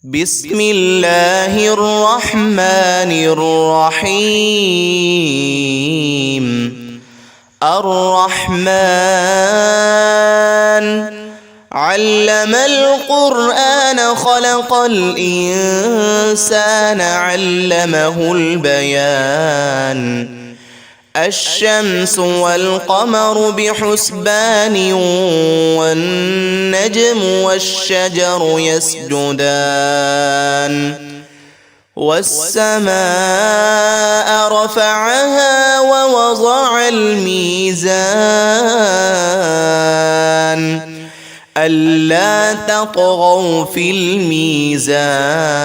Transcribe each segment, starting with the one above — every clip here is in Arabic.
بسم الله الرحمن الرحيم. الرحمن علم القرآن خلق الإنسان علمه البيان. الشمس والقمر بحسبان والنجم والشجر يسجدان. والسماء رفعها ووضع الميزان ألا تطغوا في الميزان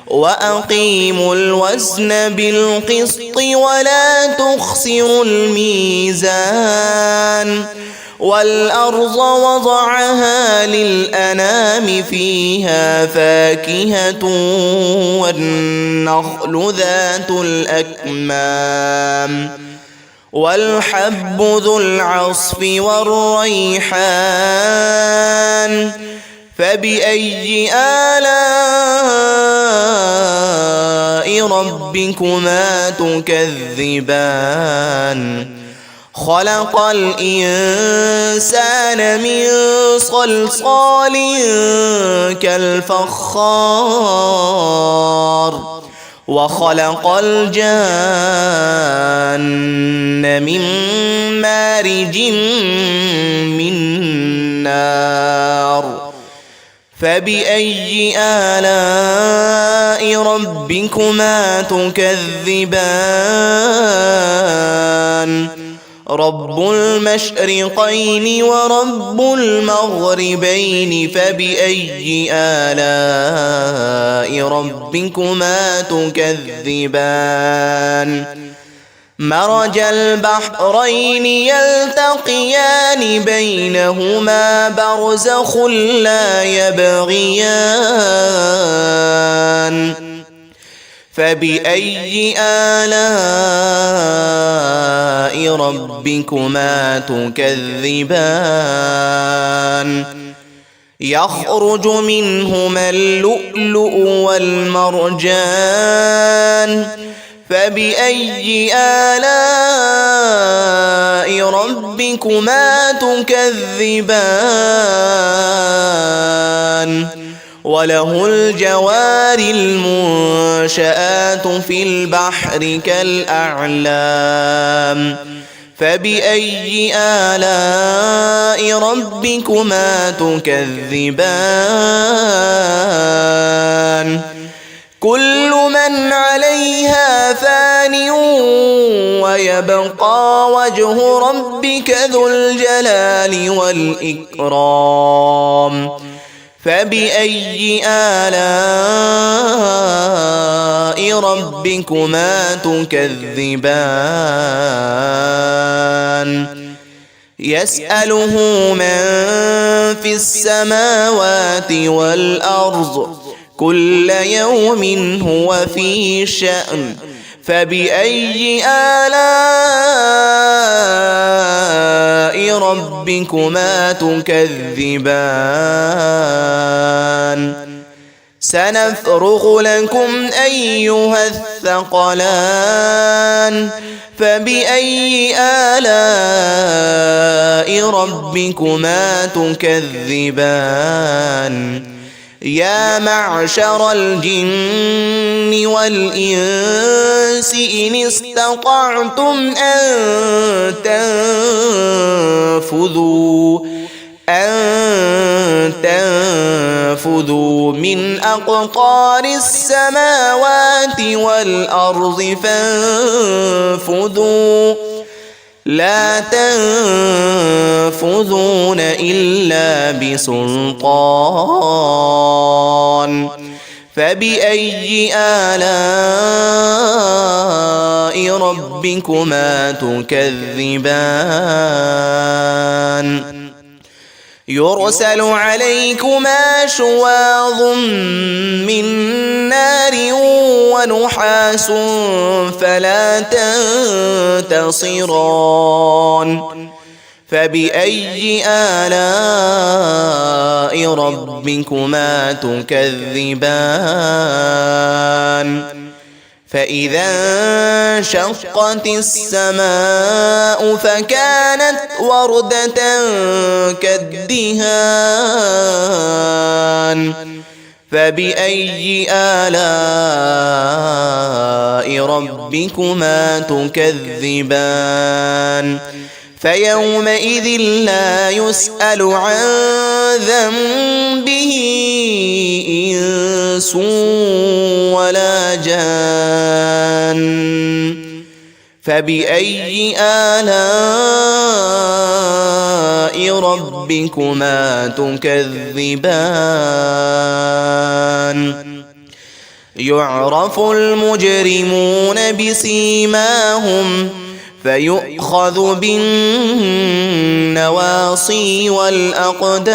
وأقيموا الوزن بالقسط ولا تخسروا الميزان. والأرض وضعها للأنام فيها فاكهة والنخل ذات الأكمام والحب ذو العصف والريحان. فبأي آلاء ربكما تكذبان؟ خلق الإنسان من صلصال كالفخار وخلق الجان من مارج من نار. فبأي آلاء ربكما تكذبان؟ رب المشرقين ورب المغربين. فبأي آلاء ربكما تكذبان؟ مرج البحرين يلتقيان بينهما برزخ لا يبغيان. فبأي آلاء ربكما تكذبان؟ يخرج منهما اللؤلؤ والمرجان. فبأي آلاء ربكما تكذبان؟ وله الجوار المنشآت في البحر كالأعلام. فبأي آلاء ربكما تكذبان؟ كل من عليها فان ويبقى وجه ربك ذو الجلال والإكرام. فبأي آلاء ربكما تكذبان؟ يسأله من في السماوات والأرض كل يوم هو في شأن. فبأي آلاء ربكما تكذبان؟ سنفرغ لكم أيها الثقلان. فبأي آلاء ربكما تكذبان؟ يا معشر الجن والإنس إن استطعتم أن تنفذوا من أقطار السماوات والأرض فانفذوا لا تنفذون إلا بسلطان. فبأي آلاء ربكما تكذبان؟ يرسل عليكما شواظ من نار ونحاس فلا تنتصران. فبأي آلاء ربكما تكذبان فإذا انشقت السماء فكانت وردة كالدهان فبأي آلاء ربكما تكذبان فيومئذ لا يسأل عن ذنبه إنس ولا جان فبأي آلاء ربكما تكذبان يعرف المجرمون بسيماهم فيؤخذ بالنواصي والأقدام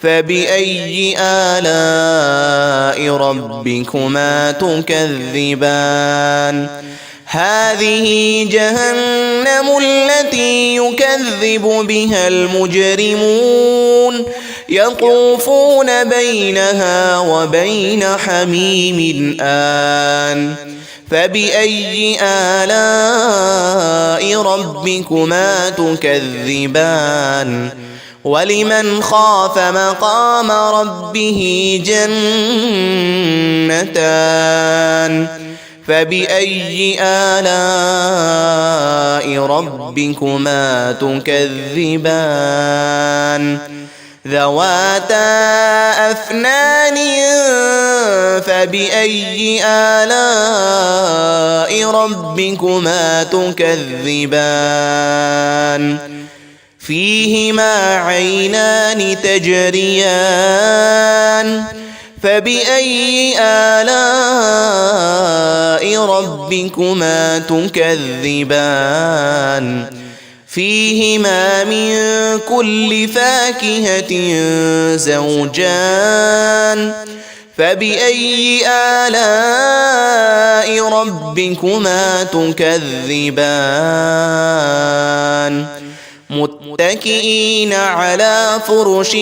فبأي آلاء ربكما تكذبان هذه جهنم التي يكذب بها المجرمون يطوفون بينها وبين حميم آن فبأي آلاء ربكما تكذبان ولمن خاف مقام ربه جنتان فبأي آلاء ربكما تكذبان ذواتا أفنان فبأي آلاء ربكما تكذبان فيهما عينان تجريان فبأي آلاء ربكما تكذبان فيهما من كل فاكهة زوجان فبأي آلاء ربكما تكذبان متكئين على فرش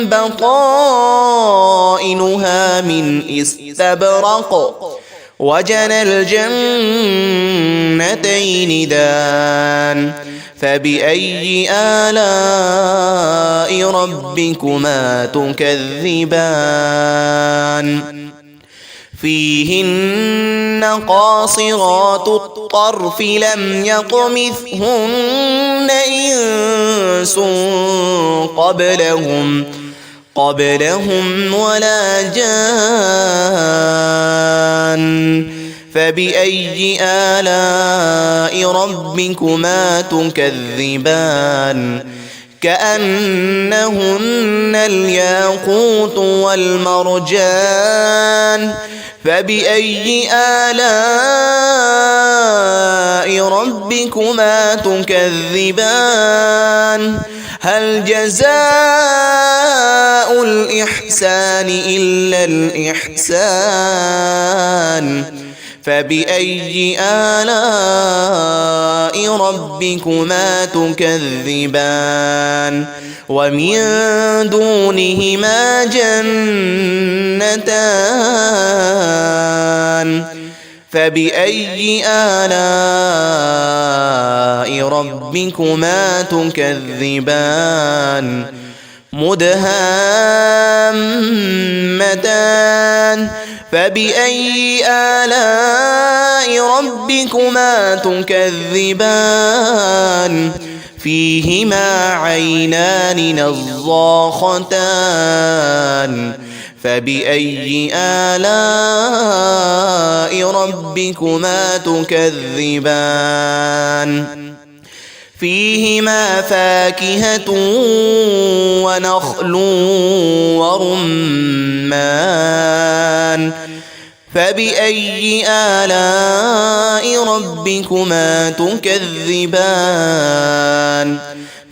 بطائنها من استبرق وجنى الجنتين دان فبأي آلاء ربكما تكذبان فيهن قاصرات الطرف لم يطمثهن إنس قبلهم ولا جان فبأي آلاء ربكما تكذبان كأنهن الياقوت والمرجان فبأي آلاء ربكما تكذبان هل جزاء الإحسان إلا الإحسان فبأي آلاء ربكما تكذبان ومن دونهما جنتان فبأي آلاء ربكما تكذبان مدهامتان فبأي آلاء ربكما تكذبان فيهما عينان نضاختان فبأي آلاء ربكما تكذبان فيهما فاكهة ونخل ورمان فبأي آلاء ربكما تكذبان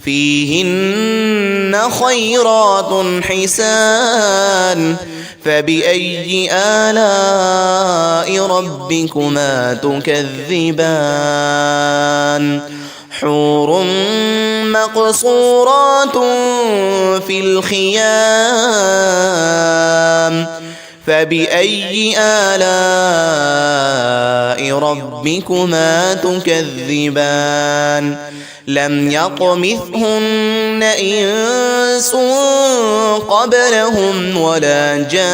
فيهن خيرات حسان فبأي آلاء ربكما تكذبان حور مقصورات في الخيام فبأي آلاء ربكما تكذبان لم يطمثهن إنس قبلهم ولا جان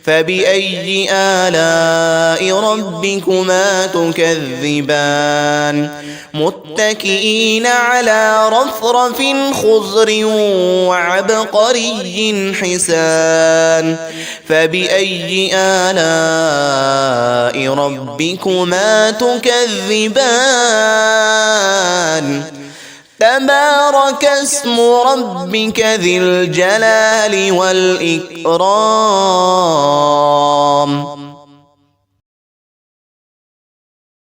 فبأي آلاء ربكما تكذبان متكئين على رفرف خضر وعبقري حسان فبأي آلاء ربكما تكذبان تبارك اسم ربك ذي الجلال والإكرام